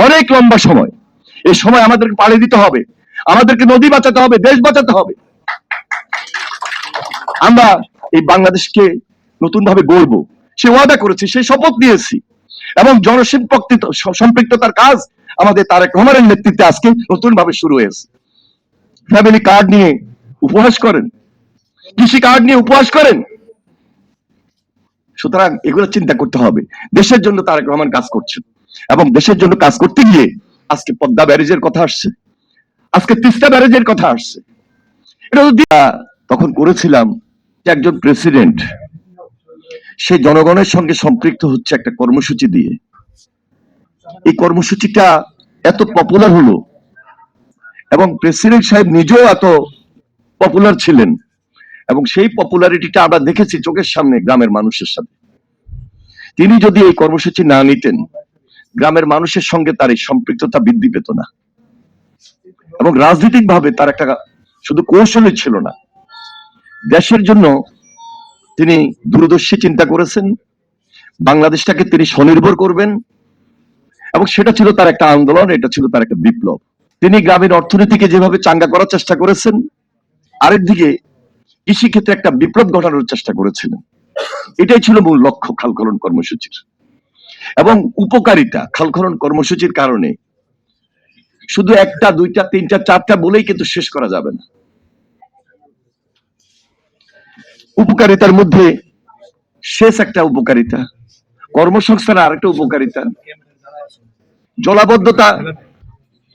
অনেক লম্বা সময়। এই সময় আমাদেরকে পাড়ি দিতে হবে, আমাদেরকে নদী বাঁচাতে হবে, দেশ বাঁচাতে হবে। আমরা এই বাংলাদেশকে নতুন ভাবে গড়বো, সে ওয়াদা করেছি, সেই শপথ নিয়েছি, এবং সম্পৃক্ততার কাজ আমাদের তারেক রহমানের নেতৃত্বে আজকে নতুন ভাবে শুরু হয়েছে। ফ্যামিলি কার্ড নিয়ে উপহাস করেন, কৃষি কার্ড নিয়ে উপহাস করেন। সুতরাং এগুলো চিন্তা করতে হবে। দেশের জন্য তারেক রহমান কাজ করছেন, এবং দেশের জন্য কাজ করতে গিয়ে আজকে পদ্মা ব্যারেজের কথা আসছে, আজকে তিস্তা ব্যারেজের কথা আসছে। এটা তখন করেছিলাম যে একজন প্রেসিডেন্ট সে জনগণের সঙ্গে সম্পৃক্ত হচ্ছে একটা কর্মসূচি দিয়ে। এই কর্মসূচিটা এত পপুলার হলো, এবং প্রেসিডেন্ট সাহেব নিজেও এত পপুলার ছিলেন, এবং সেই পপুলারিটিটা আমরা দেখেছি চোখের সামনে গ্রামের মানুষের সাথে। তিনি যদি এই কর্মসূচি না নিতেন, গ্রামের মানুষের সঙ্গে তার এই সম্পৃক্ততা বৃদ্ধি পেত না, এবং রাজনৈতিক ভাবে তার একটা শুধু কৌশলই ছিল না, দেশের জন্য তিনি দূরদর্শী চিন্তা করেছেন। বাংলাদেশটাকে তিনি স্বনির্ভর করবেন, এবং সেটা ছিল তার একটা আন্দোলন, এটা ছিল তার একটা বিপ্লব। তিনি গ্রামীণ অর্থনীতিকে যেভাবে চাঙ্গা করার চেষ্টা করেছেন, আরেকদিকে কৃষি ক্ষেত্রে একটা বিপ্লব ঘটানোর চেষ্টা করেছিলেন। এটাই ছিল মূল লক্ষ্য খাল খনন কর্মসূচির। এবং উপকারিতা খাল খনন কর্মসূচির কারণে শুধু একটা, দুইটা, তিনটা, চারটা বলেই কিন্তু শেষ করা যাবে না। উপকারিতার মধ্যে শেষ একটা উপকারিতা, কর্মসংস্থান আরেকটা উপকারিতা, জলাবদ্ধতা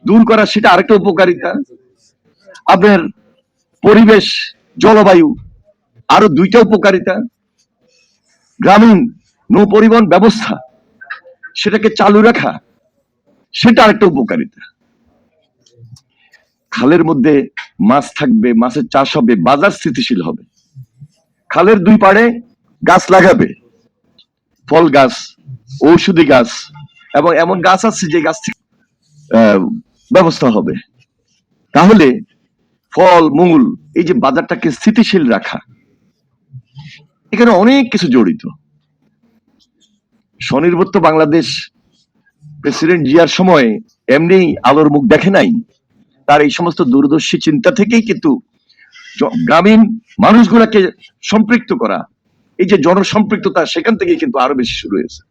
দূর করা সেটা আরেকটা উপকারিতা, আপনার পরিবেশ জলবায়ু আরো দুইটা উপকারিতা, গ্রামীণ নৌ পরিবহন ব্যবস্থা সেটাকে চালু রাখা সেটা আরেকটা উপকারিতা। খালের মধ্যে মাছ থাকবে, মাছের চাষ হবে, বাজার স্থিতিশীল হবে। খালের দুই পাড়ে গাছ লাগাবে, ফল গাছ, ঔষধি গাছ, এবং এমন গাছ আছে যে গাছ থেকে ব্যবস্থা হবে। তাহলে ফল মূল, এই যে বাজারটাকে স্থিতিশীল রাখা, এখানে অনেক কিছু জড়িত। স্বনির্ভর বাংলাদেশ প্রেসিডেন্ট জিয়ার সময় এমনি আলোর মুখ দেখে নাই, তার এই সমস্ত দূরদর্শী চিন্তা থেকেই কিন্তু গ্রামীণ মানুষগুলাকে সম্পৃক্ত করা, এই যে জনসম্পৃক্ততা, সেখান থেকেই কিন্তু আরো বেশি শুরু হয়েছে।